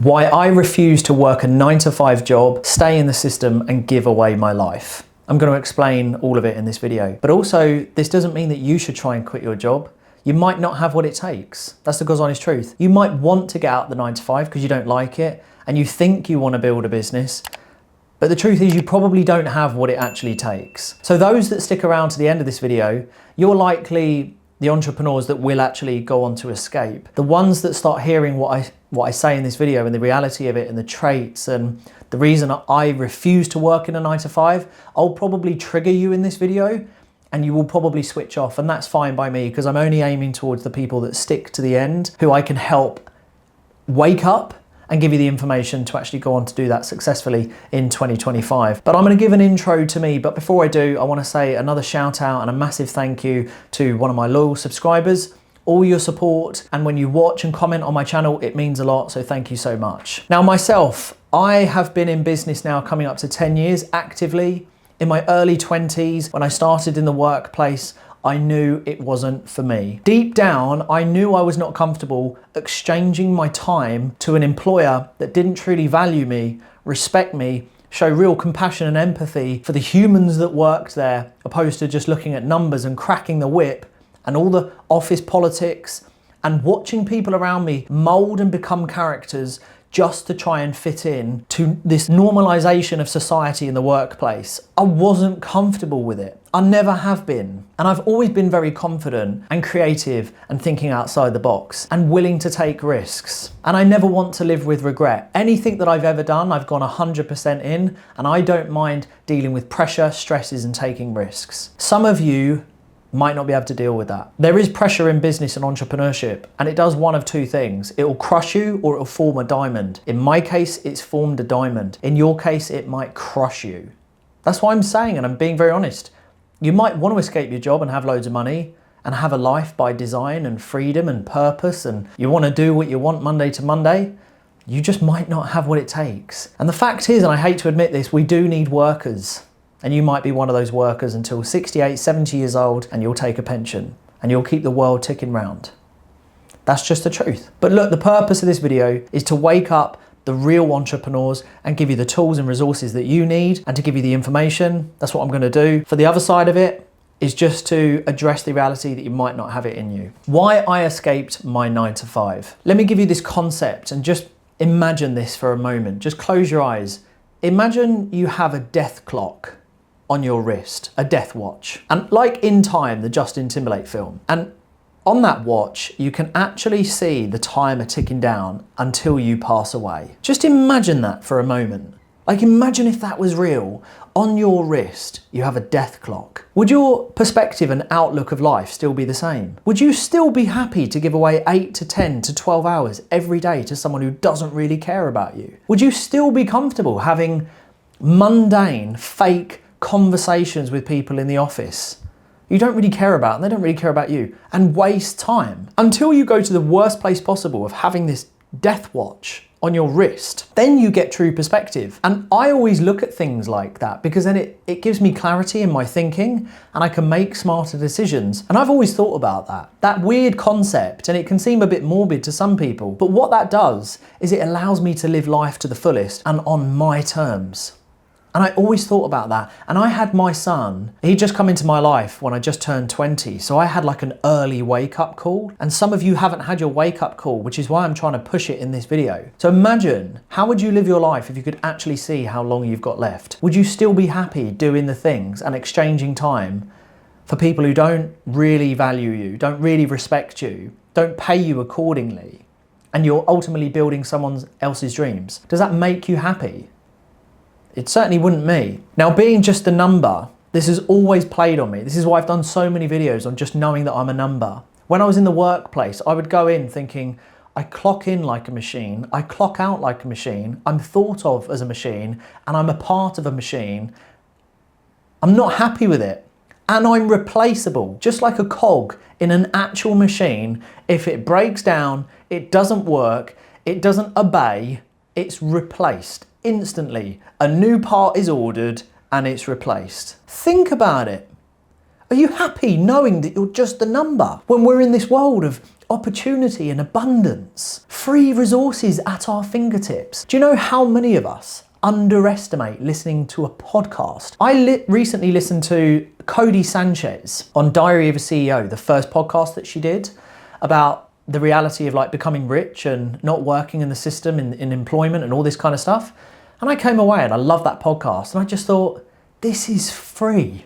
Why I refuse to work a 9-to-5 job, stay in the system and give away my life. I'm going to explain all of it in this video. But also, this doesn't mean that you should try and quit your job. You might not have what it takes. That's the God's honest truth. You might want to get out the 9-to-5 because you don't like it and you think you want to build a business. But the truth is you probably don't have what it actually takes. So those that stick around to the end of this video, you're likely the entrepreneurs that will actually go on to escape. The ones that start hearing what I say in this video and the reality of it and the traits and the reason I refuse to work in a 9-to-5, I'll probably trigger you in this video and you will probably switch off, and that's fine by me because I'm only aiming towards the people that stick to the end, who I can help wake up and give you the information to actually go on to do that successfully in 2025. But I'm going to give an intro to me, but before I do, I want to say another shout out and a massive thank you to one of my loyal subscribers. All your support, and when you watch and comment on my channel, it means a lot, so thank you so much. Now myself, I have been in business now coming up to 10 years actively. In my early 20s, when I started in the workplace, I knew it wasn't for me. Deep down, I knew I was not comfortable exchanging my time to an employer that didn't truly value me, respect me, show real compassion and empathy for the humans that worked there, opposed to just looking at numbers and cracking the whip and all the office politics and watching people around me mold and become characters just to try and fit in to this normalization of society in the workplace. I wasn't comfortable with it. I never have been. And I've always been very confident and creative and thinking outside the box and willing to take risks. And I never want to live with regret. Anything that I've ever done, I've gone 100% in, and I don't mind dealing with pressure, stresses, and taking risks. Some of you might not be able to deal with that. There is pressure in business and entrepreneurship, and it does one of two things. It will crush you or it will form a diamond. In my case, it's formed a diamond. In your case, it might crush you. That's what I'm saying, and I'm being very honest. You might want to escape your job and have loads of money and have a life by design and freedom and purpose, and you want to do what you want Monday to Monday. You just might not have what it takes. And the fact is, and I hate to admit this, we do need workers. And you might be one of those workers until 68, 70 years old, and you'll take a pension and you'll keep the world ticking round. That's just the truth. But look, the purpose of this video is to wake up the real entrepreneurs and give you the tools and resources that you need and to give you the information. That's what I'm going to do. For the other side of it is just to address the reality that you might not have it in you. Why I escaped my 9-to-5. Let me give you this concept and just imagine this for a moment. Just close your eyes. Imagine you have a death clock on your wrist, a death watch. And like In Time, the Justin Timberlake film. And on that watch, you can actually see the timer ticking down until you pass away. Just imagine that for a moment. Like imagine if that was real. On your wrist, you have a death clock. Would your perspective and outlook of life still be the same? Would you still be happy to give away 8 to 10 to 12 hours every day to someone who doesn't really care about you? Would you still be comfortable having mundane, fake conversations with people in the office you don't really care about and they don't really care about you, and waste time until you go to the worst place possible of having this death watch on your wrist? Then you get true perspective. And I always look at things like that because then it gives me clarity in my thinking and I can make smarter decisions. And I've always thought about that weird concept, and it can seem a bit morbid to some people, but what that does is it allows me to live life to the fullest and on my terms. And I always thought about that. And I had my son, he'd just come into my life when I just turned 20. So I had like an early wake up call. And some of you haven't had your wake up call, which is why I'm trying to push it in this video. So imagine, how would you live your life if you could actually see how long you've got left? Would you still be happy doing the things and exchanging time for people who don't really value you, don't really respect you, don't pay you accordingly, and you're ultimately building someone else's dreams? Does that make you happy? It certainly wouldn't me. Now, being just a number, this has always played on me. This is why I've done so many videos on just knowing that I'm a number. When I was in the workplace, I would go in thinking, I clock in like a machine, I clock out like a machine, I'm thought of as a machine, and I'm a part of a machine. I'm not happy with it. And I'm replaceable, just like a cog in an actual machine. If it breaks down, it doesn't work, it doesn't obey, it's replaced. Instantly, a new part is ordered and it's replaced. Think about it. Are you happy knowing that you're just a number? When we're in this world of opportunity in abundance, free resources at our fingertips. Do you know how many of us underestimate listening to a podcast? I recently listened to Cody Sanchez on Diary of a CEO, the first podcast that she did about the reality of like becoming rich and not working in the system, in employment and all this kind of stuff. And I came away and I loved that podcast and I just thought, this is free.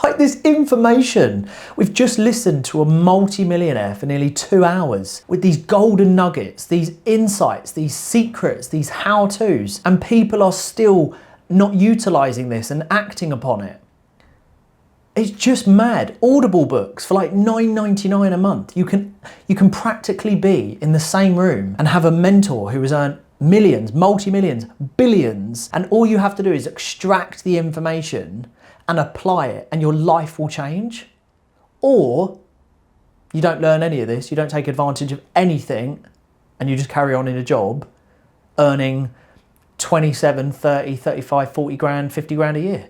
Like this information, we've just listened to a multi-millionaire for nearly 2 hours with these golden nuggets, these insights, these secrets, these how-tos, and people are still not utilizing this and acting upon it. It's just mad. Audible books for like $9.99 a month. You can practically be in the same room and have a mentor who has earned millions, multi-millions, billions, and all you have to do is extract the information and apply it and your life will change. Or you don't learn any of this, you don't take advantage of anything and you just carry on in a job earning 27, 30, 35, 40 grand, 50 grand a year.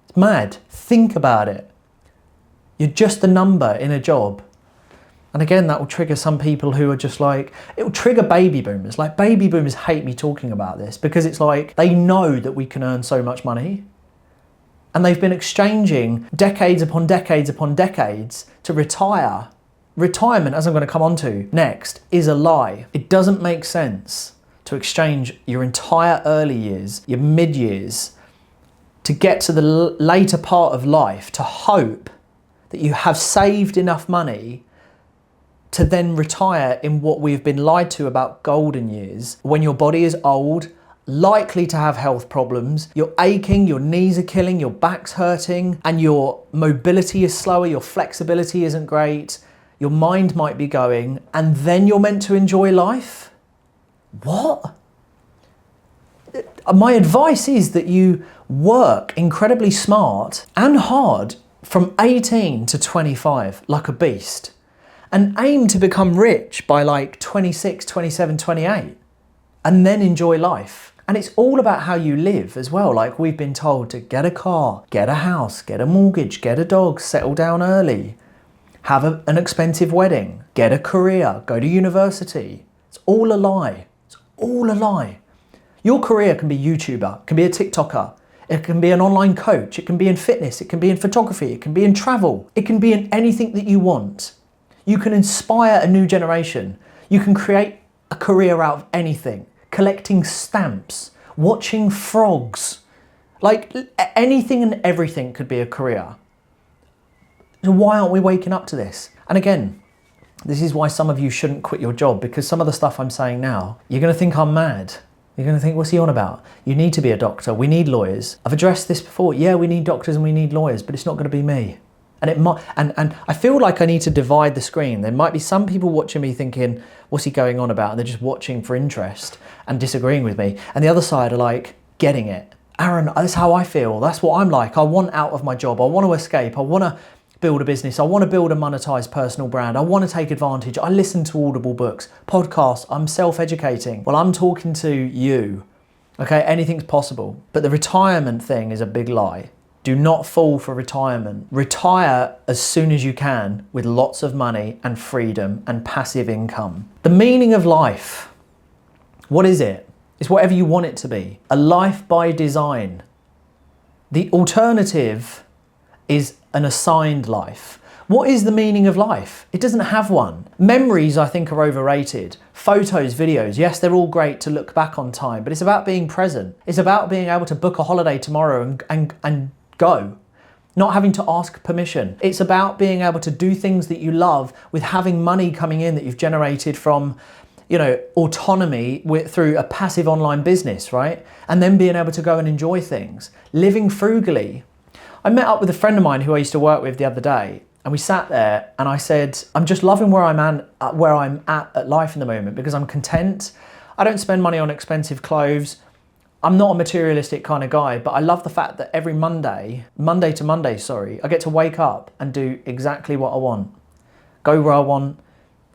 It's mad. Think about it. You're just a number in a job. And again, that will trigger some people who are just like, it will trigger baby boomers. Like baby boomers hate me talking about this because it's like, they know that we can earn so much money. And they've been exchanging decades upon decades upon decades to retire. Retirement, as I'm going to come on to next, is a lie. It doesn't make sense to exchange your entire early years, your mid years, to get to the later part of life, to hope that you have saved enough money to then retire in what we've been lied to about golden years, when your body is old, likely to have health problems, you're aching, your knees are killing, your back's hurting, and your mobility is slower, your flexibility isn't great, your mind might be going, and then you're meant to enjoy life? What? My advice is that you work incredibly smart and hard from 18 to 25, like a beast, and aim to become rich by like 26, 27, 28, and then enjoy life. And it's all about how you live as well. Like we've been told to get a car, get a house, get a mortgage, get a dog, settle down early, have an expensive wedding, get a career, go to university. It's all a lie. It's all a lie. Your career can be YouTuber, can be a TikToker, it can be an online coach, it can be in fitness, it can be in photography, it can be in travel, it can be in anything that you want. You can inspire a new generation. You can create a career out of anything. Collecting stamps, watching frogs. Like anything and everything could be a career. So why aren't we waking up to this? And again, this is why some of you shouldn't quit your job, because some of the stuff I'm saying now, you're going to think I'm mad. You're going to think, what's he on about? You need to be a doctor. We need lawyers. I've addressed this before. Yeah, we need doctors and we need lawyers, but it's not going to be me. And it might, and I feel like I need to divide the screen. There might be some people watching me thinking, what's he going on about? And they're just watching for interest and disagreeing with me. And the other side are like, getting it. Aaron, that's how I feel. That's what I'm like. I want out of my job. I want to escape. I want to build a business. I want to build a monetized personal brand. I want to take advantage. I listen to Audible books, podcasts. I'm self-educating. Well, I'm talking to you. Okay, anything's possible. But the retirement thing is a big lie. Do not fall for retirement. Retire as soon as you can with lots of money and freedom and passive income. The meaning of life, what is it? It's whatever you want it to be. A life by design. The alternative is an assigned life. What is the meaning of life? It doesn't have one. Memories, I think, are overrated. Photos, videos, yes, they're all great to look back on time, but it's about being present. It's about being able to book a holiday tomorrow and go, not having to ask permission. It's about being able to do things that you love with having money coming in that you've generated from, you know, autonomy through a passive online business, right? And then being able to go and enjoy things, living frugally. I met up with a friend of mine who I used to work with the other day, and we sat there and I said, I'm just loving where I'm at life in the moment because I'm content. I don't spend money on expensive clothes. I'm not a materialistic kind of guy, but I love the fact that every Monday to Monday, I get to wake up and do exactly what I want. Go where I want,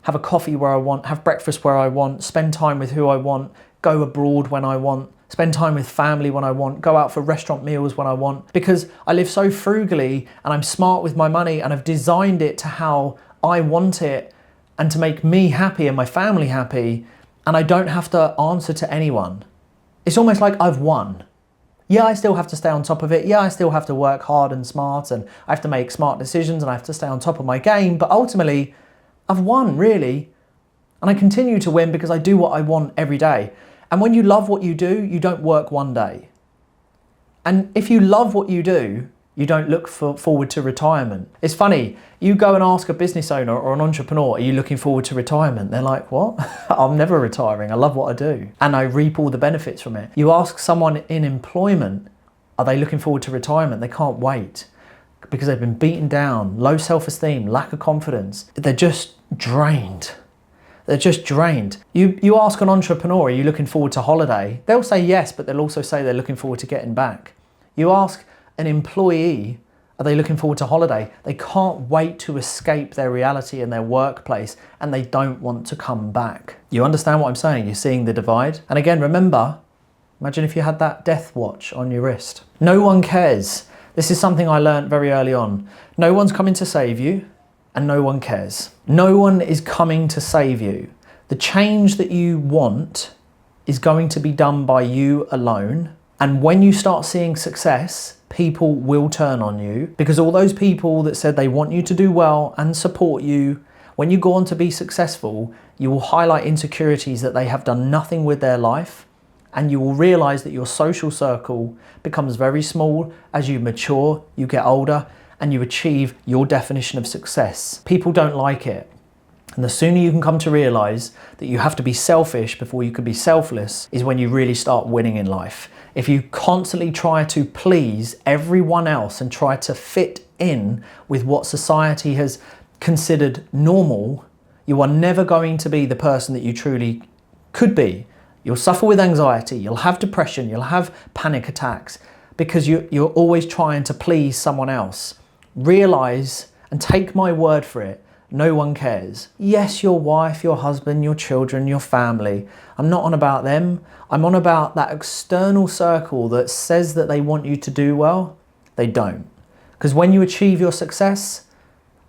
have a coffee where I want, have breakfast where I want, spend time with who I want, go abroad when I want, spend time with family when I want, go out for restaurant meals when I want, because I live so frugally and I'm smart with my money and I've designed it to how I want it and to make me happy and my family happy, and I don't have to answer to anyone. It's almost like I've won. Yeah, I still have to stay on top of it. Yeah, I still have to work hard and smart, and I have to make smart decisions, and I have to stay on top of my game. But ultimately, I've won, really. And I continue to win because I do what I want every day. And when you love what you do, you don't work one day. And if you love what you do, you don't look forward to retirement. It's funny, you go and ask a business owner or an entrepreneur, are you looking forward to retirement? They're like, what? I'm never retiring. I love what I do. And I reap all the benefits from it. You ask someone in employment, are they looking forward to retirement? They can't wait because they've been beaten down, low self-esteem, lack of confidence. They're just drained. They're just drained. You ask an entrepreneur, are you looking forward to holiday? They'll say yes, but they'll also say they're looking forward to getting back. You ask an employee, are they looking forward to holiday? They can't wait to escape their reality in their workplace, and they don't want to come back. You understand what I'm saying? You're seeing the divide? And again, remember, imagine if you had that death watch on your wrist. No one cares. This is something I learned very early on. No one's coming to save you, and no one cares. No one is coming to save you. The change that you want is going to be done by you alone. And when you start seeing success, people will turn on you, because all those people that said they want you to do well and support you, when you go on to be successful, you will highlight insecurities that they have done nothing with their life, and you will realize that your social circle becomes very small as you mature, you get older, and you achieve your definition of success. People don't like it. And the sooner you can come to realize that you have to be selfish before you can be selfless is when you really start winning in life. If you constantly try to please everyone else and try to fit in with what society has considered normal, you are never going to be the person that you truly could be. You'll suffer with anxiety, you'll have depression, you'll have panic attacks because you're always trying to please someone else. Realize and take my word for it, no one cares. Yes, your wife, your husband, your children, your family. I'm not on about them. I'm on about that external circle that says that they want you to do well. They don't. Because when you achieve your success,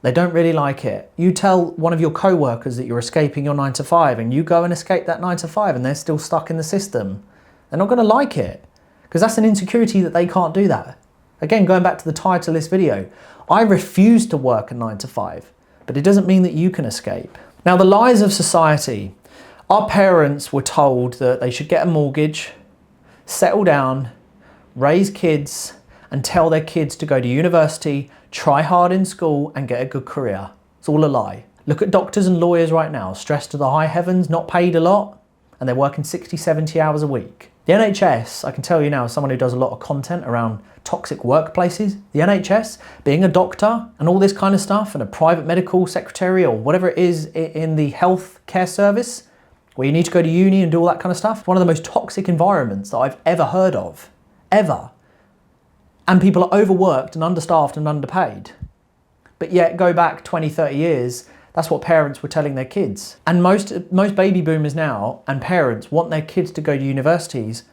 they don't really like it. You tell one of your coworkers that you're escaping your 9 to 5 and you go and escape that 9 to 5 and they're still stuck in the system. They're not going to like it because that's an insecurity that they can't do that. Again, going back to the title of this video, I refuse to work a 9 to 5. But it doesn't mean that you can escape. Now, the lies of society. Our parents were told that they should get a mortgage, settle down, raise kids, and tell their kids to go to university, try hard in school, and get a good career. It's all a lie. Look at doctors and lawyers right now, stressed to the high heavens, not paid a lot, and they're working 60, 70 hours a week. The NHS, I can tell you now, as someone who does a lot of content around toxic workplaces, the NHS, being a doctor and all this kind of stuff, and a private medical secretary or whatever it is in the health care service, where you need to go to uni and do all that kind of stuff, one of the most toxic environments that I've ever heard of, ever. And people are overworked and understaffed and underpaid. But yet, go back 20, 30 years, that's what parents were telling their kids. And most baby boomers now and parents want their kids to go to universities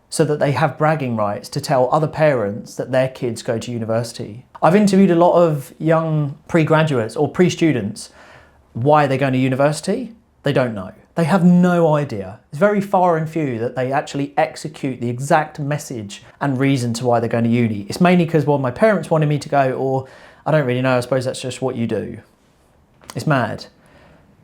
so that they have bragging rights to tell other parents that their kids go to university. I've interviewed a lot of young pre-graduates or pre-students. Why they're going to university? They don't know. They have no idea. It's very far and few that they actually execute the exact message and reason to why they're going to uni. It's mainly because, well, my parents wanted me to go, or I don't really know, I suppose that's just what you do. It's mad.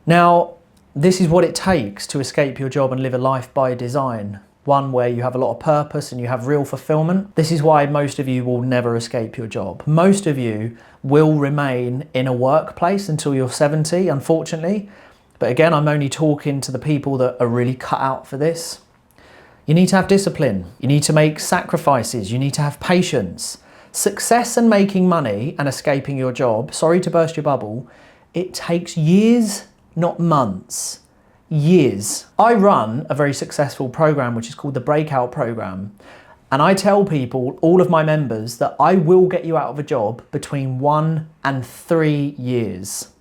Now, this is what it takes to escape your job and live a life by design. One where you have a lot of purpose and you have real fulfillment. This is why most of you will never escape your job. Most of you will remain in a workplace until you're 70, unfortunately. But again, I'm only talking to the people that are really cut out for this. You need to have discipline. You need to make sacrifices. You need to have patience. Success and making money and escaping your job, sorry to burst your bubble, it takes years, not months. Years. I run a very successful program which is called the Breakout Program, and I tell people, all of my members, that I will get you out of a job between 1 and 3 years.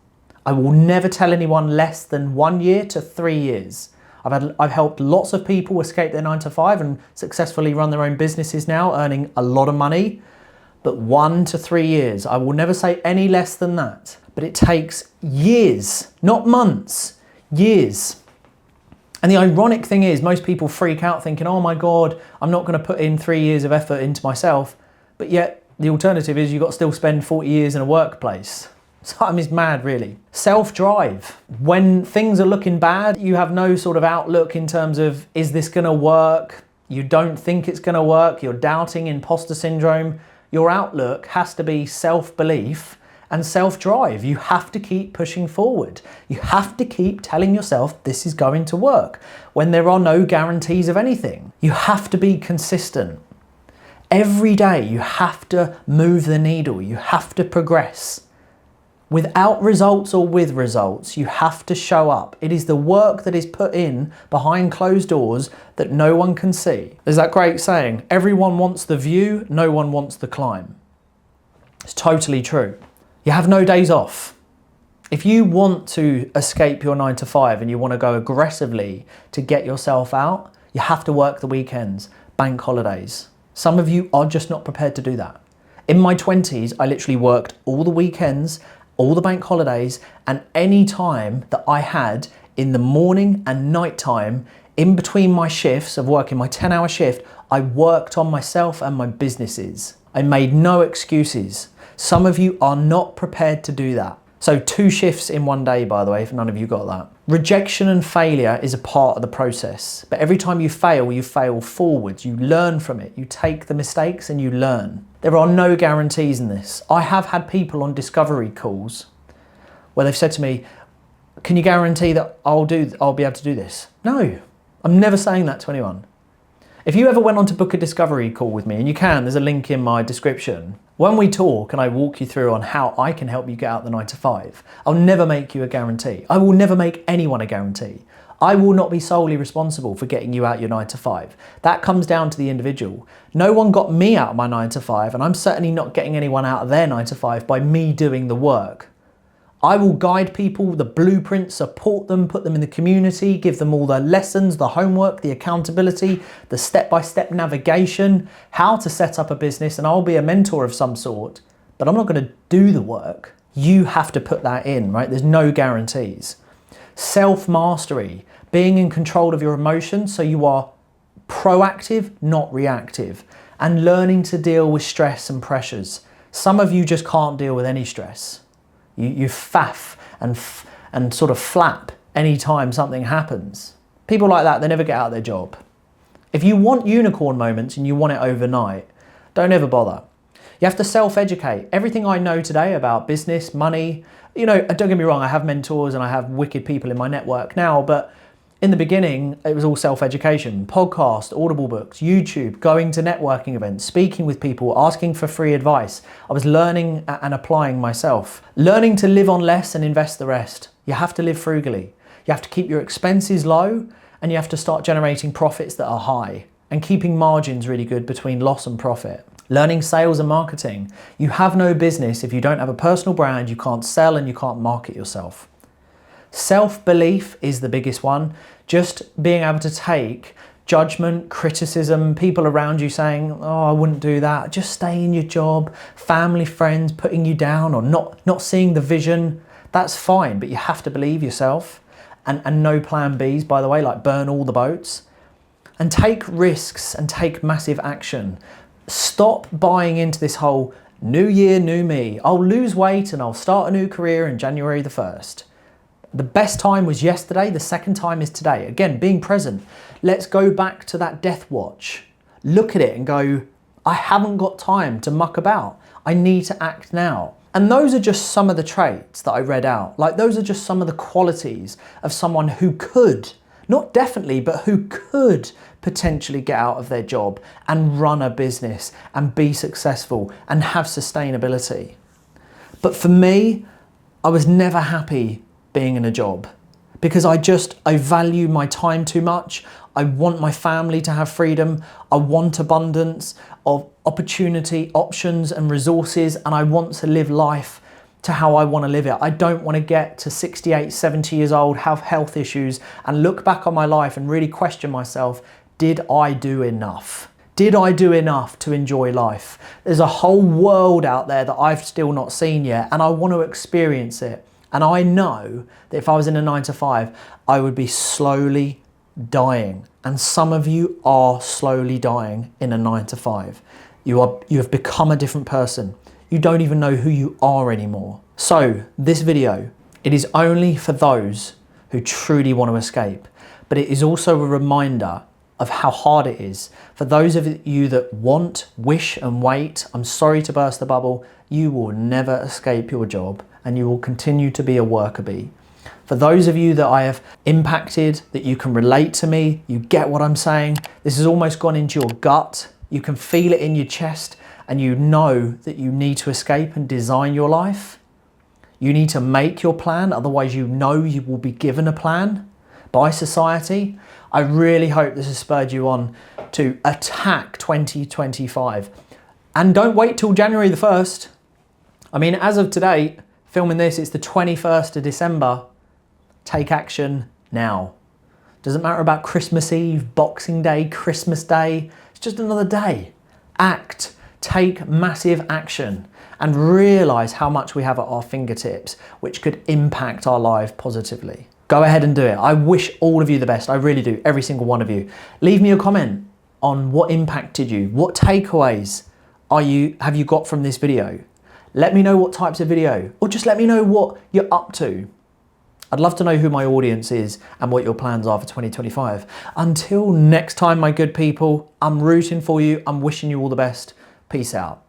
I will never tell anyone less than 1 year to 3 years. I've helped lots of people escape their 9 to 5 and successfully run their own businesses now, earning a lot of money. But 1 to 3 years, I will never say any less than that. but it takes years, not months, years. And the ironic thing is, most people freak out thinking, oh my God, I'm not going to put in 3 years of effort into myself. But yet the alternative is you've got to still spend 40 years in a workplace. So I mean, it's mad, really. Self-drive. When things are looking bad, you have no sort of outlook in terms of, is this going to work? You don't think it's going to work. You're doubting, imposter syndrome. Your outlook has to be self-belief and self-drive. You have to keep pushing forward. You have to keep telling yourself this is going to work when there are no guarantees of anything. You have to be consistent. Every day you have to move the needle. You have to progress. Without results or with results, you have to show up. It is the work that is put in behind closed doors that no one can see. There's that great saying, everyone wants the view, no one wants the climb. It's totally true. You have no days off. If you want to escape your 9 to 5 and you want to go aggressively to get yourself out, you have to work the weekends, bank holidays. Some of you are just not prepared to do that. In my 20s, I literally worked all the weekends, all the bank holidays, and any time that I had in the morning and night time, in between my shifts of working my 10-hour shift, I worked on myself and my businesses. I made no excuses. Some of you are not prepared to do that. So 2 shifts in one day, by the way, if none of you got that. Rejection and failure is a part of the process, but every time you fail forwards. You learn from it. You take the mistakes and you learn. There are no guarantees in this. I have had people on discovery calls where they've said to me, can you guarantee that I'll be able to do this? No, I'm never saying that to anyone. If you ever went on to book a discovery call with me, and you can, there's a link in my description. When we talk and I walk you through on how I can help you get out the 9 to 5, I'll never make you a guarantee. I will never make anyone a guarantee. I will not be solely responsible for getting you out your 9 to 5. That comes down to the individual. No one got me out of my 9 to 5, and I'm certainly not getting anyone out of their 9 to 5 by me doing the work. I will guide people, the blueprint, support them, put them in the community, give them all the lessons, the homework, the accountability, the step-by-step navigation, how to set up a business, and I'll be a mentor of some sort, but I'm not going to do the work. You have to put that in, right? There's no guarantees. Self-mastery, being in control of your emotions so you are proactive, not reactive, and learning to deal with stress and pressures. Some of you just can't deal with any stress. You faff and sort of flap anytime something happens. People like that, they never get out of their job. If you want unicorn moments and you want it overnight, don't ever bother. You have to self-educate. Everything I know today about business, money, don't get me wrong, I have mentors and I have wicked people in my network now, but in the beginning, it was all self-education, podcast, Audible books, YouTube, going to networking events, speaking with people, asking for free advice. I was learning and applying myself. Learning to live on less and invest the rest. You have to live frugally. You have to keep your expenses low and you have to start generating profits that are high and keeping margins really good between loss and profit. Learning sales and marketing. You have no business if you don't have a personal brand, you can't sell and you can't market yourself. Self-belief is the biggest one. Just being able to take judgment, criticism, people around you saying, oh, I wouldn't do that. Just stay in your job, family, friends putting you down or not seeing the vision. That's fine, but you have to believe yourself and no plan Bs, by the way, like burn all the boats. And take risks and take massive action. Stop buying into this whole new year, new me. I'll lose weight and I'll start a new career in January the 1st. The best time was yesterday, the second time is today. Again, being present. Let's go back to that death watch. Look at it and go, I haven't got time to muck about. I need to act now. And those are just some of the traits that I read out. Like those are just some of the qualities of someone who could, not definitely, but who could potentially get out of their job and run a business and be successful and have sustainability. But for me, I was never happy being in a job because I value my time too much. I want my family to have freedom. I want abundance of opportunity, options and resources, and I want to live life to how I want to live it. I don't want to get to 68, 70 years old, have health issues and look back on my life and really question myself, did I do enough? Did I do enough to enjoy life? There's a whole world out there that I've still not seen yet, and I want to experience it. And I know that if I was in a 9 to 5, I would be slowly dying. And some of you are slowly dying in a 9 to 5. You have become a different person. You don't even know who you are anymore. So this video, it is only for those who truly want to escape, but it is also a reminder of how hard it is. For those of you that want, wish and wait, I'm sorry to burst the bubble, you will never escape your job and you will continue to be a worker bee. For those of you that I have impacted, that you can relate to me, you get what I'm saying, this has almost gone into your gut, you can feel it in your chest, and you know that you need to escape and design your life. You need to make your plan, otherwise you know you will be given a plan by society. I really hope this has spurred you on to attack 2025. And don't wait till January the 1st. I mean, as of today, filming this, it's the 21st of December. Take action now. Doesn't matter about Christmas Eve, Boxing Day, Christmas Day. It's just another day. Act. Take massive action and realize how much we have at our fingertips, which could impact our life positively. Go ahead and do it. I wish all of you the best. I really do. Every single one of you. Leave me a comment on what impacted you. What takeaways have you got from this video? Let me know what types of video, or just let me know what you're up to. I'd love to know who my audience is and what your plans are for 2025. Until next time, my good people, I'm rooting for you. I'm wishing you all the best. Peace out.